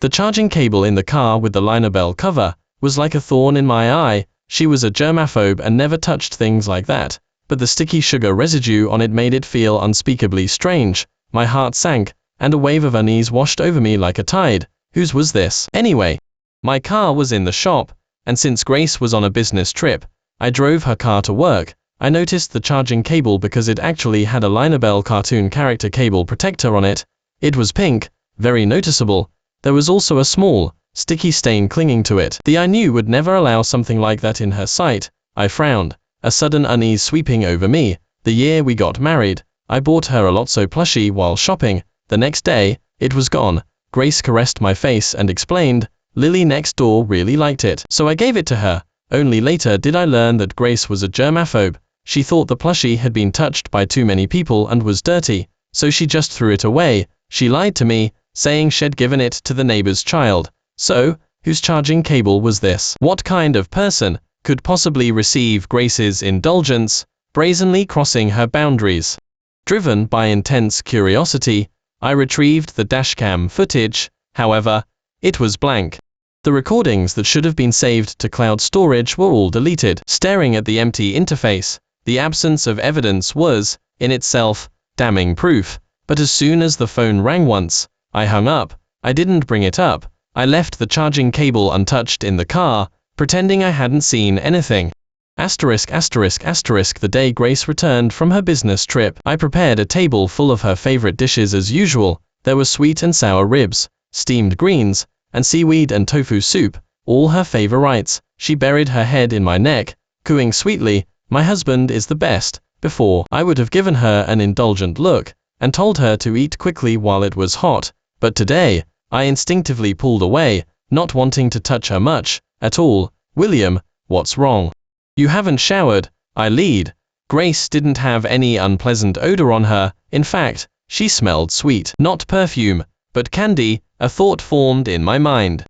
The charging cable in the car with the LinaBell cover was like a thorn in my eye. She was a germaphobe and never touched things like that, but the sticky sugar residue on it made it feel unspeakably strange. My heart sank, and a wave of unease washed over me like a tide. Whose was this? Anyway, my car was in the shop, and since Grace was on a business trip, I drove her car to work. I noticed the charging cable because it actually had a LinaBell cartoon character cable protector on it. It was pink, very noticeable. There was also a small, sticky stain clinging to it. I knew would never allow something like that in her sight. I frowned, a sudden unease sweeping over me. The year we got married, I bought her a Lotso plushie while shopping. The next day, it was gone. Grace caressed my face and explained, Lily next door really liked it. So I gave it to her. Only later did I learn that Grace was a germaphobe. She thought the plushie had been touched by too many people and was dirty, so she just threw it away. She lied to me, saying she'd given it to the neighbor's child. So, whose charging cable was this? What kind of person could possibly receive Grace's indulgence, brazenly crossing her boundaries? Driven by intense curiosity, I retrieved the dashcam footage. However, it was blank. The recordings that should have been saved to cloud storage were all deleted. Staring at the empty interface, the absence of evidence was, in itself, damning proof. But as soon as the phone rang once, I hung up. I didn't bring it up. I left the charging cable untouched in the car, pretending I hadn't seen anything. The day Grace returned from her business trip, I prepared a table full of her favorite dishes as usual. There were sweet and sour ribs, steamed greens, and seaweed and tofu soup, all her favorites. She buried her head in my neck, cooing sweetly, "My husband is the best." Before, I would have given her an indulgent look, and told her to eat quickly while it was hot, but today, I instinctively pulled away, not wanting to touch her much, at all. "William, what's wrong? You haven't showered," I lied. Grace didn't have any unpleasant odor on her. In fact, she smelled sweet. Not perfume, but candy. A thought formed in my mind.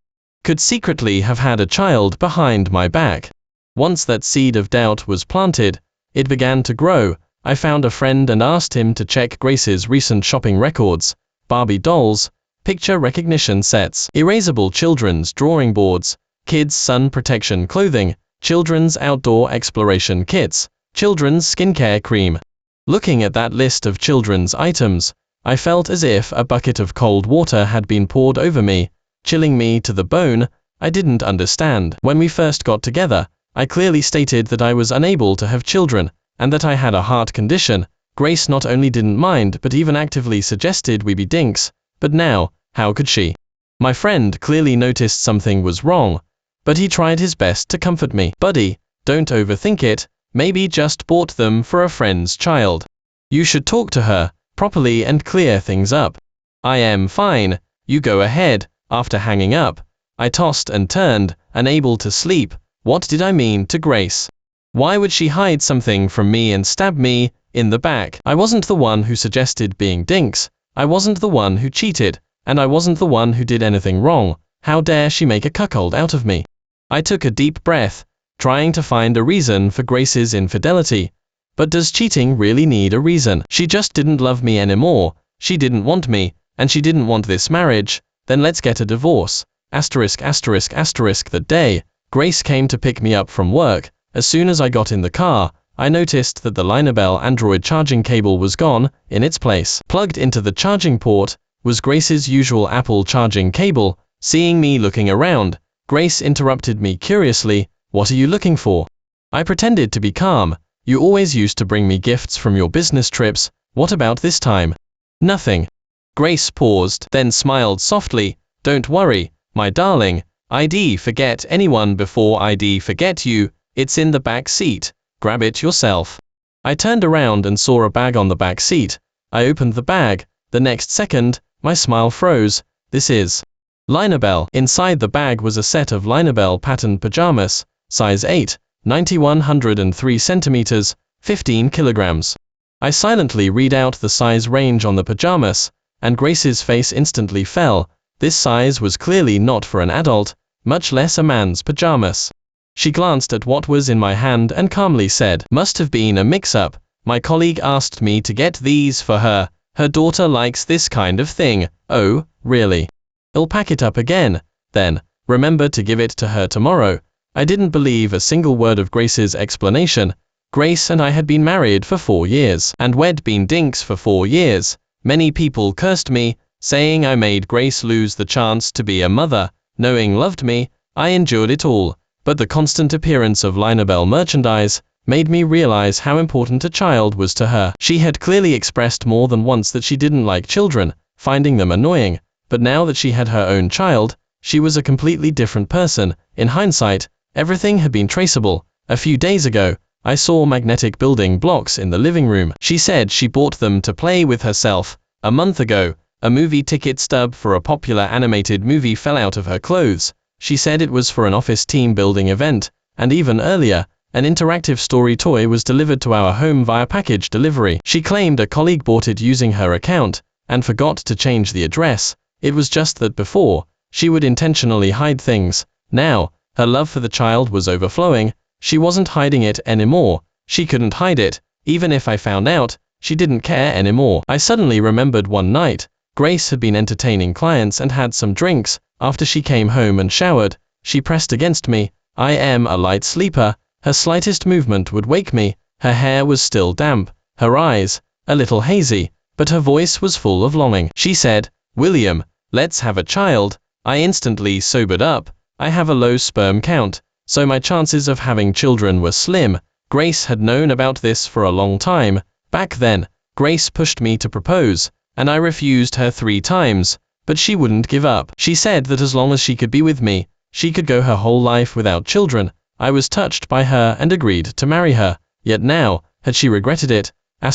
Could secretly have had a child behind my back. Once that seed of doubt was planted, it began to grow. I found a friend and asked him to check Grace's recent shopping records. Barbie dolls, picture recognition sets, erasable children's drawing boards, kids' sun protection clothing, children's outdoor exploration kits, children's skincare cream. Looking at that list of children's items, I felt as if a bucket of cold water had been poured over me, chilling me to the bone. I didn't understand. When we first got together, I clearly stated that I was unable to have children, and that I had a heart condition. Grace not only didn't mind but even actively suggested we be dinks. But now, how could she? My friend clearly noticed something was wrong, but he tried his best to comfort me. "Buddy, don't overthink it, maybe just bought them for a friend's child. You should talk to her properly and clear things up." "I am fine, you go ahead." After hanging up, I tossed and turned, unable to sleep. What did I mean to Grace? Why would she hide something from me and stab me in the back? I wasn't the one who suggested being dinks. I wasn't the one who cheated, and I wasn't the one who did anything wrong. How dare she make a cuckold out of me? I took a deep breath, trying to find a reason for Grace's infidelity. But does cheating really need a reason? She just didn't love me anymore. She didn't want me, and she didn't want this marriage. Then let's get a divorce. The day Grace came to pick me up from work, as soon as I got in the car, I noticed that the LinaBell Android charging cable was gone. In its place, plugged into the charging port, was Grace's usual Apple charging cable. Seeing me looking around, Grace interrupted me curiously. "What are you looking for?" I pretended to be calm. "You always used to bring me gifts from your business trips. What about this time?" "Nothing." Grace paused, then smiled softly. "Don't worry, my darling. I'd forget anyone before I'd forget you. It's in the back seat. Grab it yourself." I turned around and saw a bag on the back seat. I opened the bag. The next second, my smile froze. "This is LinaBell." Inside the bag was a set of LinaBell patterned pajamas, size 8, 9103 centimeters, 15 kilograms. I silently read out the size range on the pajamas, and Grace's face instantly fell. This size was clearly not for an adult, much less a man's pajamas. She glanced at what was in my hand and calmly said, "Must have been a mix-up. My colleague asked me to get these for her. Her daughter likes this kind of thing." "Oh, really?" I'll pack it up again, then. Remember to give it to her tomorrow. I didn't believe a single word of Grace's explanation. Grace and I had been married for 4 years, and we'd been dinks for 4 years. Many people cursed me, saying I made Grace lose the chance to be a mother. Knowing loved me, I endured it all, but the constant appearance of LinaBell merchandise made me realize how important a child was to her. She had clearly expressed more than once that she didn't like children, finding them annoying, but now that she had her own child, she was a completely different person. In hindsight, everything had been traceable. A few days ago, I saw magnetic building blocks in the living room. She said she bought them to play with herself. A month ago, a movie ticket stub for a popular animated movie fell out of her clothes. She said it was for an office team building event, and even earlier, an interactive story toy was delivered to our home via package delivery. She claimed a colleague bought it using her account, and forgot to change the address. It was just that before, she would intentionally hide things. Now, her love for the child was overflowing. She wasn't hiding it anymore. She couldn't hide it. Even if I found out, she didn't care anymore. I suddenly remembered one night, Grace had been entertaining clients and had some drinks. After she came home and showered, she pressed against me. I am a light sleeper. Her slightest movement would wake me. Her hair was still damp, her eyes a little hazy, but her voice was full of longing. She said, "William, let's have a child." I instantly sobered up. I have a low sperm count, so my chances of having children were slim. Grace had known about this for a long time. Back then, Grace pushed me to propose, and I refused her 3 times, but she wouldn't give up. She said that as long as she could be with me, she could go her whole life without children. I was touched by her and agreed to marry her. Yet now, had she regretted it? I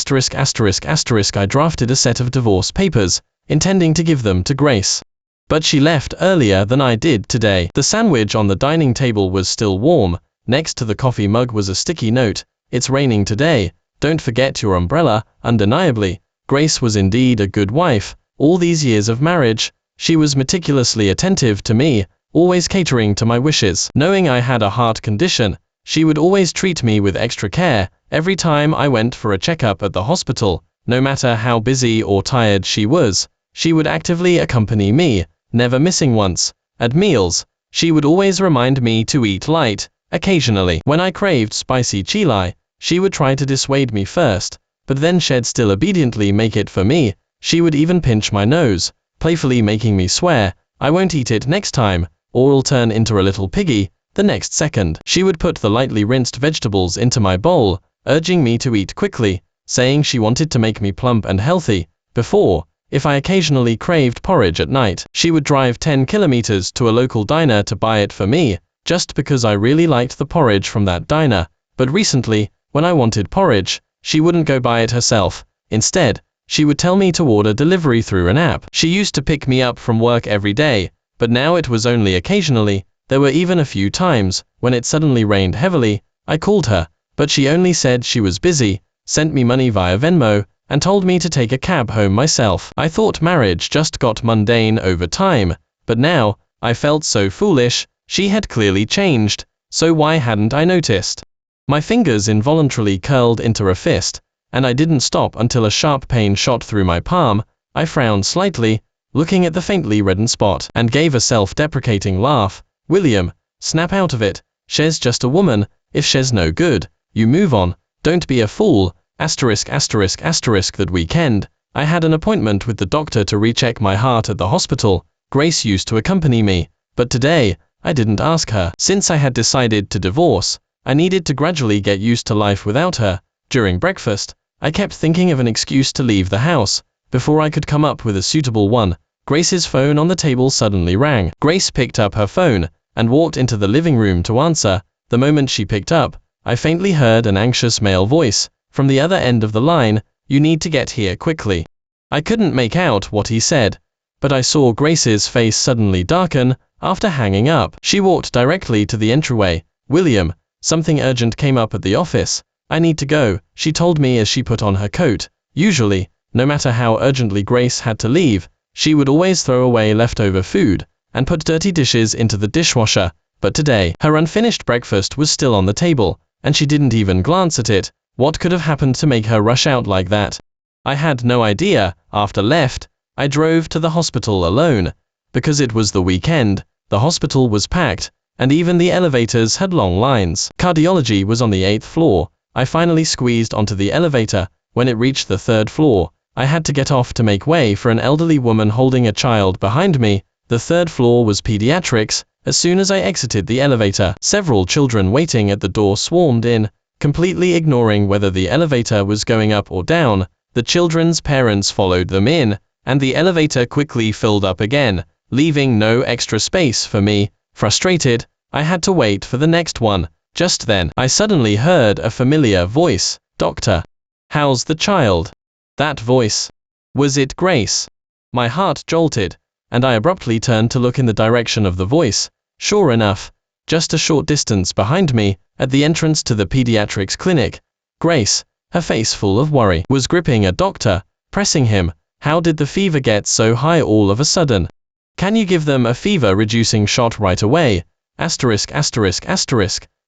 drafted a set of divorce papers, intending to give them to Grace. But she left earlier than I did today. The sandwich on the dining table was still warm. Next to the coffee mug was a sticky note. "It's raining today. Don't forget your umbrella." Undeniably, Grace was indeed a good wife. All these years of marriage, she was meticulously attentive to me, always catering to my wishes. Knowing I had a heart condition, she would always treat me with extra care. Every time I went for a checkup at the hospital, no matter how busy or tired she was, she would actively accompany me, never missing once. At meals, she would always remind me to eat light. Occasionally, when I craved spicy chili, she would try to dissuade me first, but then she'd still obediently make it for me. She would even pinch my nose, playfully making me swear, "I won't eat it next time, or I'll turn into a little piggy." The next second, she would put the lightly rinsed vegetables into my bowl, urging me to eat quickly, saying she wanted to make me plump and healthy. Before, if I occasionally craved porridge at night, she would drive 10 kilometers to a local diner to buy it for me, just because I really liked the porridge from that diner. But recently, when I wanted porridge, she wouldn't go buy it herself. Instead, she would tell me to order delivery through an app. She used to pick me up from work every day, but now it was only occasionally. There were even a few times, when it suddenly rained heavily, I called her, but she only said she was busy, sent me money via Venmo, and told me to take a cab home myself. I thought marriage just got mundane over time, but now, I felt so foolish. She had clearly changed, so why hadn't I noticed? My fingers involuntarily curled into a fist, and I didn't stop until a sharp pain shot through my palm. I frowned slightly, looking at the faintly reddened spot, and gave a self-deprecating laugh. "William, snap out of it. She's just a woman. If she's no good, you move on. Don't be a fool." That weekend, I had an appointment with the doctor to recheck my heart at the hospital. Grace used to accompany me, but today, I didn't ask her. Since I had decided to divorce, I needed to gradually get used to life without her. During breakfast, I kept thinking of an excuse to leave the house. Before I could come up with a suitable one, Grace's phone on the table suddenly rang. Grace picked up her phone and walked into the living room to answer. The moment she picked up, I faintly heard an anxious male voice from the other end of the line, "You need to get here quickly." I couldn't make out what he said, but I saw Grace's face suddenly darken. After hanging up, she walked directly to the entryway. "William, something urgent came up at the office. I need to go," she told me as she put on her coat. Usually, no matter how urgently Grace had to leave, she would always throw away leftover food and put dirty dishes into the dishwasher. But today, her unfinished breakfast was still on the table, and she didn't even glance at it. What could have happened to make her rush out like that? I had no idea. After left, I drove to the hospital alone. Because it was the weekend, the hospital was packed, and even the elevators had long lines. Cardiology was on the 8th floor. I finally squeezed onto the elevator. When it reached the 3rd floor, I had to get off to make way for an elderly woman holding a child behind me. The 3rd floor was pediatrics. As soon as I exited the elevator, several children waiting at the door swarmed in, completely ignoring whether the elevator was going up or down. The children's parents followed them in, and the elevator quickly filled up again, leaving no extra space for me. Frustrated, I had to wait for the next one. Just then, I suddenly heard a familiar voice. "Doctor, how's the child?" That voice. Was it Grace? My heart jolted, and I abruptly turned to look in the direction of the voice. Sure enough, just a short distance behind me, at the entrance to the pediatrics clinic, Grace, her face full of worry, was gripping a doctor, pressing him. "How did the fever get so high all of a sudden? Can you give them a fever-reducing shot right away?"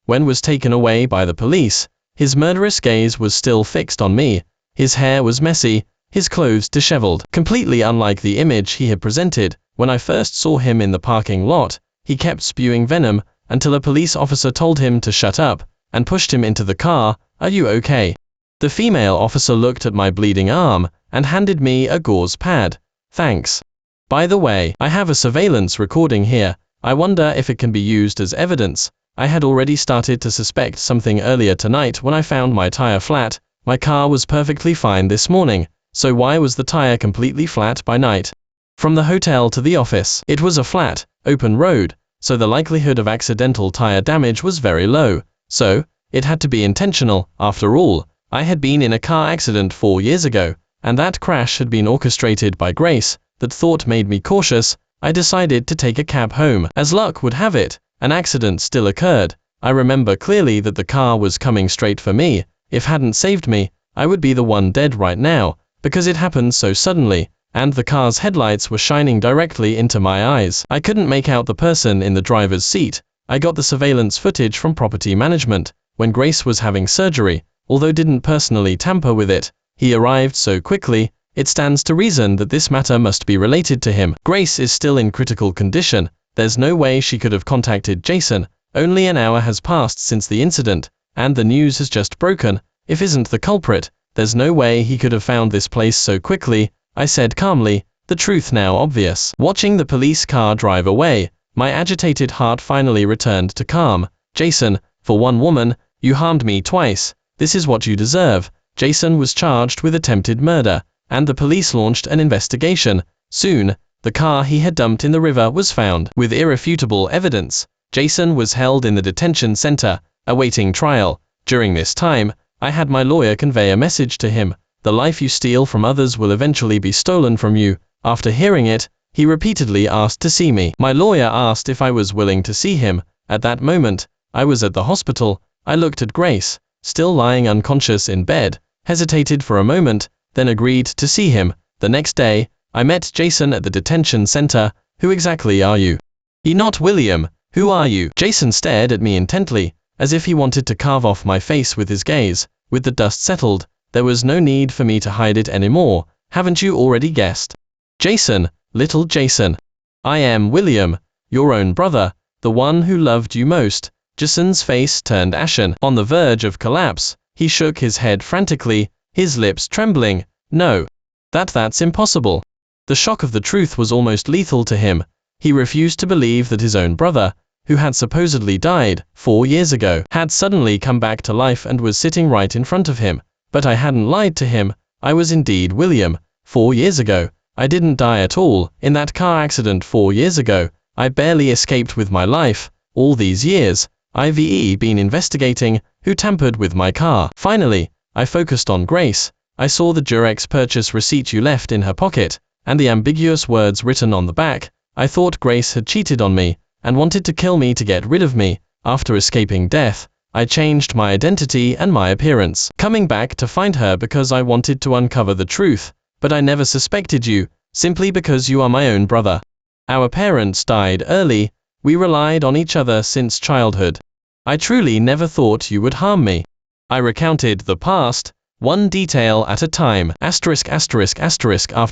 When was taken away by the police, his murderous gaze was still fixed on me. His hair was messy, his clothes disheveled, completely unlike the image he had presented. When I first saw him in the parking lot, he kept spewing venom, until a police officer told him to shut up, and pushed him into the car. "Are you okay?" The female officer looked at my bleeding arm, and handed me a gauze pad. "Thanks. By the way, I have a surveillance recording here. I wonder if it can be used as evidence." I had already started to suspect something earlier tonight when I found my tire flat. My car was perfectly fine this morning, so why was the tire completely flat by night? From the hotel to the office, it was a flat, open road, so the likelihood of accidental tire damage was very low. So, it had to be intentional. After all, I had been in a car accident 4 years ago, and that crash had been orchestrated by Grace. That thought made me cautious. I decided to take a cab home. As luck would have it, an accident still occurred. I remember clearly that the car was coming straight for me. If hadn't saved me, I would be the one dead right now, because it happened so suddenly, and the car's headlights were shining directly into my eyes. I couldn't make out the person in the driver's seat. I got the surveillance footage from property management, when Grace was having surgery, although didn't personally tamper with it. He arrived so quickly, it stands to reason that this matter must be related to him. Grace is still in critical condition. There's no way she could have contacted Jason. Only an hour has passed since the incident, and the news has just broken. If isn't the culprit, there's no way he could have found this place so quickly, I said calmly, the truth now obvious. Watching the police car drive away, my agitated heart finally returned to calm. "Jason, for one woman, you harmed me twice. This is what you deserve." Jason was charged with attempted murder, and the police launched an investigation. Soon, the car he had dumped in the river was found. With irrefutable evidence, Jason was held in the detention center, awaiting trial. During this time, I had my lawyer convey a message to him. "The life you steal from others will eventually be stolen from you." After hearing it, he repeatedly asked to see me. My lawyer asked if I was willing to see him. At that moment, I was at the hospital. I looked at Grace, still lying unconscious in bed, hesitated for a moment, then agreed to see him. The next day, I met Jason at the detention center. "Who exactly are you?" "He not William. Who are you?" Jason stared at me intently, as if he wanted to carve off my face with his gaze. With the dust settled, there was no need for me to hide it anymore. "Haven't you already guessed?" "Jason, little Jason. I am William, your own brother, the one who loved you most." Jason's face turned ashen. On the verge of collapse, he shook his head frantically, his lips trembling. "No. That's impossible." The shock of the truth was almost lethal to him. He refused to believe that his own brother, who had supposedly died 4 years ago, had suddenly come back to life and was sitting right in front of him. But I hadn't lied to him. I was indeed William. 4 years ago, I didn't die at all. In that car accident 4 years ago, I barely escaped with my life. All these years, I've been investigating who tampered with my car. Finally, I focused on Grace. I saw the Durex purchase receipt you left in her pocket, and the ambiguous words written on the back. I thought Grace had cheated on me, and wanted to kill me to get rid of me. After escaping death, I changed my identity and my appearance, coming back to find her because I wanted to uncover the truth. But I never suspected you, simply because you are my own brother. Our parents died early. We relied on each other since childhood. I truly never thought you would harm me. I recounted the past, one detail at a time. After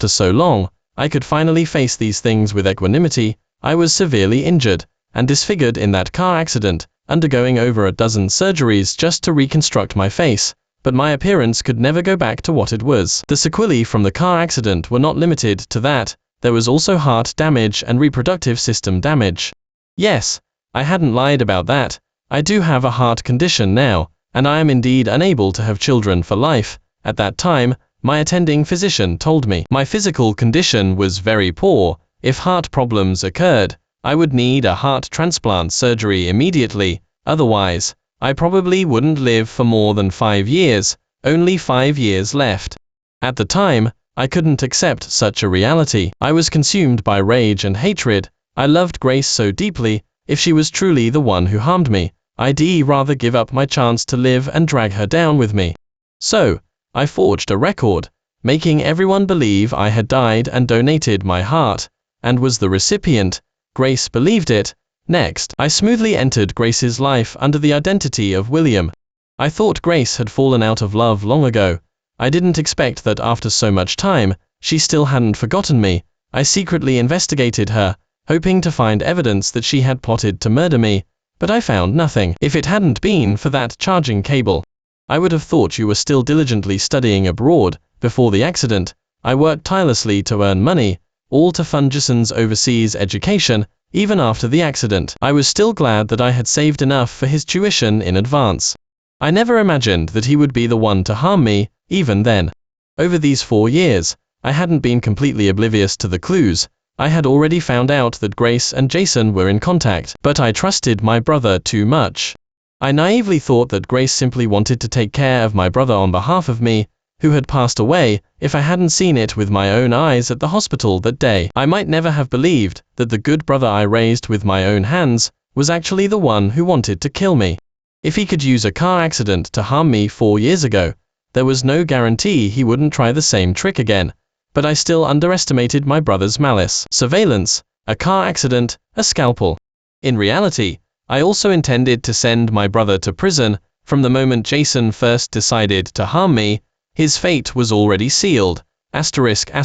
so long, I could finally face these things with equanimity. I was severely injured and disfigured in that car accident, undergoing over a dozen surgeries just to reconstruct my face, but my appearance could never go back to what it was. The sequelae from the car accident were not limited to that. There was also heart damage and reproductive system damage. Yes, I hadn't lied about that. I do have a heart condition now, and I am indeed unable to have children for life. At that time, my attending physician told me my physical condition was very poor. If heart problems occurred, I would need a heart transplant surgery immediately. Otherwise, I probably wouldn't live for more than 5 years, only 5 years left. At the time, I couldn't accept such a reality. I was consumed by rage and hatred. I loved Grace so deeply. If she was truly the one who harmed me, I'd rather give up my chance to live and drag her down with me. So, I forged a record, making everyone believe I had died and donated my heart, and was the recipient. Grace believed it. Next, I smoothly entered Grace's life under the identity of William. I thought Grace had fallen out of love long ago. I didn't expect that after so much time, she still hadn't forgotten me. I secretly investigated her, hoping to find evidence that she had plotted to murder me, but I found nothing. If it hadn't been for that charging cable, I would have thought you were still diligently studying abroad. Before the accident, I worked tirelessly to earn money, all to fund Jason's overseas education. Even after the accident, I was still glad that I had saved enough for his tuition in advance. I never imagined that he would be the one to harm me, even then. Over these 4 years, I hadn't been completely oblivious to the clues. I had already found out that Grace and Jason were in contact, but I trusted my brother too much. I naively thought that Grace simply wanted to take care of my brother on behalf of me, who had passed away. If I hadn't seen it with my own eyes at the hospital that day, I might never have believed that the good brother I raised with my own hands was actually the one who wanted to kill me. If he could use a car accident to harm me 4 years ago, there was no guarantee he wouldn't try the same trick again. But I still underestimated my brother's malice. Surveillance, a car accident, a scalpel. In reality, I also intended to send my brother to prison. From the moment Jason first decided to harm me, his fate was already sealed. I spoke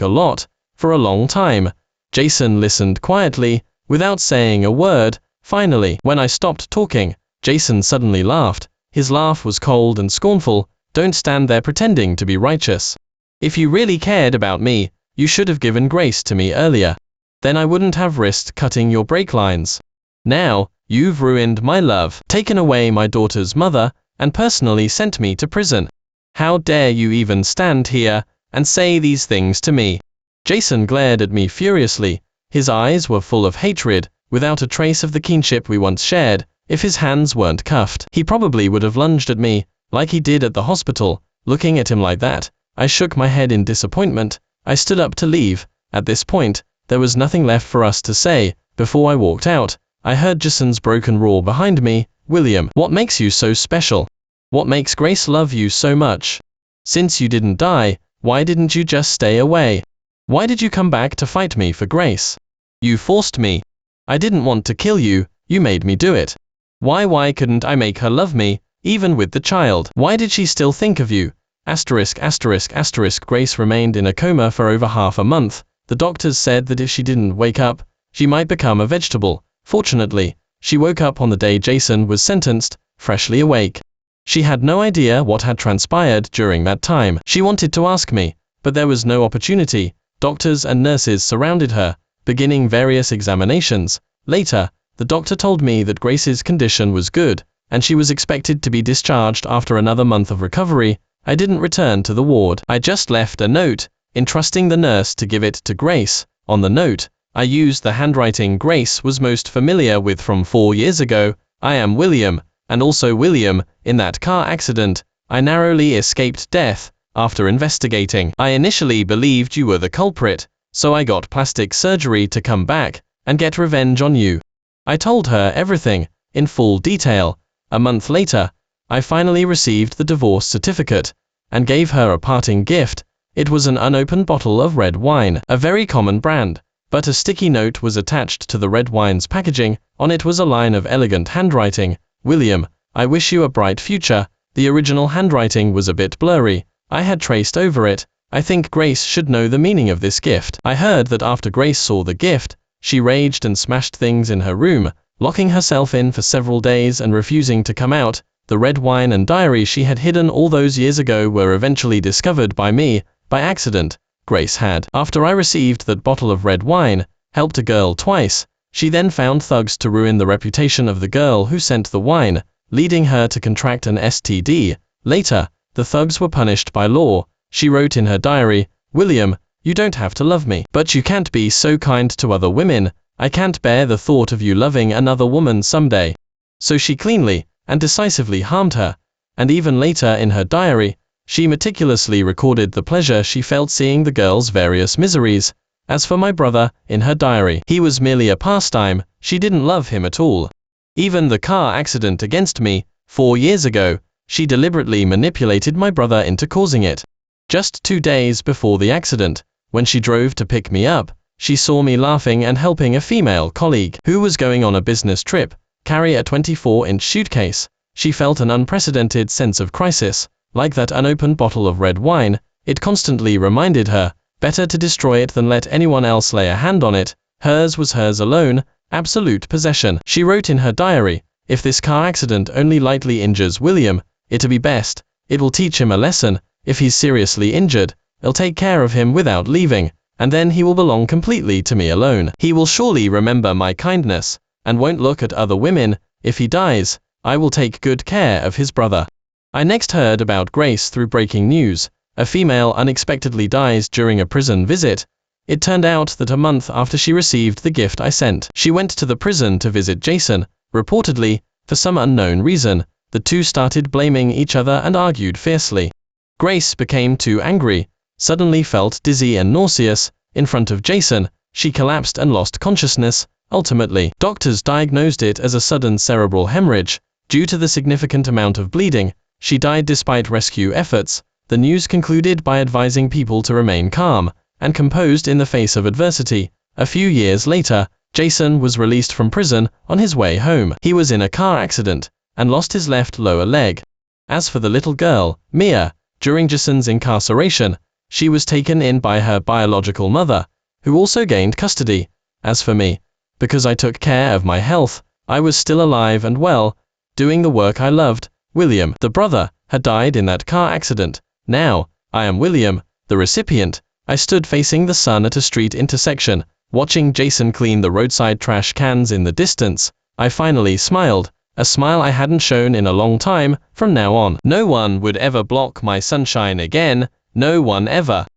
a lot, for a long time. Jason listened quietly, without saying a word. Finally, when I stopped talking, Jason suddenly laughed. His laugh was cold and scornful. Don't stand there pretending to be righteous. If you really cared about me, you should have given Grace to me earlier. Then I wouldn't have risked cutting your brake lines. Now, you've ruined my love, taken away my daughter's mother, and personally sent me to prison. How dare you even stand here and say these things to me? Jason glared at me furiously. His eyes were full of hatred, without a trace of the kinship we once shared. If his hands weren't cuffed, he probably would have lunged at me, like he did at the hospital. Looking at him like that, I shook my head in disappointment. I stood up to leave. At this point, there was nothing left for us to say. Before I walked out, I heard Jason's broken roar behind me. William, what makes you so special? What makes Grace love you so much? Since you didn't die, why didn't you just stay away? Why did you come back to fight me for Grace? You forced me. I didn't want to kill you, you made me do it. Why couldn't I make her love me, even with the child? Why did she still think of you? Grace remained in a coma for over half a month. The doctors said that if she didn't wake up, she might become a vegetable. Fortunately, she woke up on the day Jason was sentenced, freshly awake. She had no idea what had transpired during that time. She wanted to ask me, but there was no opportunity. Doctors and nurses surrounded her, beginning various examinations. Later, the doctor told me that Grace's condition was good, and she was expected to be discharged after another month of recovery. I didn't return to the ward. I just left a note, entrusting the nurse to give it to Grace. On the note, I used the handwriting Grace was most familiar with from 4 years ago. I am William, and also William. In that car accident, I narrowly escaped death. After investigating, I initially believed you were the culprit, so I got plastic surgery to come back and get revenge on you. I told her everything, in full detail. A month later, I finally received the divorce certificate, and gave her a parting gift. It was an unopened bottle of red wine, a very common brand, but a sticky note was attached to the red wine's packaging. On it was a line of elegant handwriting. William, I wish you a bright future. The original handwriting was a bit blurry. I had traced over it, I think Grace should know the meaning of this gift. I heard that after Grace saw the gift, she raged and smashed things in her room, locking herself in for several days and refusing to come out. The red wine and diary she had hidden all those years ago were eventually discovered by me, by accident. Grace had, after I received that bottle of red wine, helped a girl twice. She then found thugs to ruin the reputation of the girl who sent the wine, leading her to contract an STD. Later, the thugs were punished by law. She wrote in her diary, "William, you don't have to love me, but you can't be so kind to other women. I can't bear the thought of you loving another woman someday." So she cleanly and decisively harmed her, and even later in her diary, she meticulously recorded the pleasure she felt seeing the girl's various miseries. As for my brother, in her diary, he was merely a pastime. She didn't love him at all. Even the car accident against me, 4 years ago, she deliberately manipulated my brother into causing it. Just 2 days before the accident, when she drove to pick me up, she saw me laughing and helping a female colleague, who was going on a business trip, carry a 24-inch suitcase. She felt an unprecedented sense of crisis, like that unopened bottle of red wine. It constantly reminded her, better to destroy it than let anyone else lay a hand on it. Hers was hers alone, absolute possession. She wrote in her diary, "If this car accident only lightly injures William, it'll be best. It will teach him a lesson. If he's seriously injured, I'll take care of him without leaving, and then he will belong completely to me alone. He will surely remember my kindness, and won't look at other women. If he dies, I will take good care of his brother." I next heard about Grace through breaking news. A female unexpectedly dies during a prison visit. It turned out that a month after she received the gift I sent, she went to the prison to visit Jason. Reportedly, for some unknown reason, the two started blaming each other and argued fiercely. Grace became too angry, suddenly felt dizzy and nauseous. In front of Jason, she collapsed and lost consciousness. Ultimately, doctors diagnosed it as a sudden cerebral hemorrhage. Due to the significant amount of bleeding, she died despite rescue efforts. The news concluded by advising people to remain calm and composed in the face of adversity. A few years later, Jason was released from prison. On his way home, he was in a car accident and lost his left lower leg. As for the little girl, Mia, during Jason's incarceration, she was taken in by her biological mother, who also gained custody. As for me, because I took care of my health, I was still alive and well, doing the work I loved. William, the brother, had died in that car accident. Now, I am William, the recipient. I stood facing the sun at a street intersection, watching Jason clean the roadside trash cans in the distance. I finally smiled, a smile I hadn't shown in a long time. From now on, no one would ever block my sunshine again, no one ever.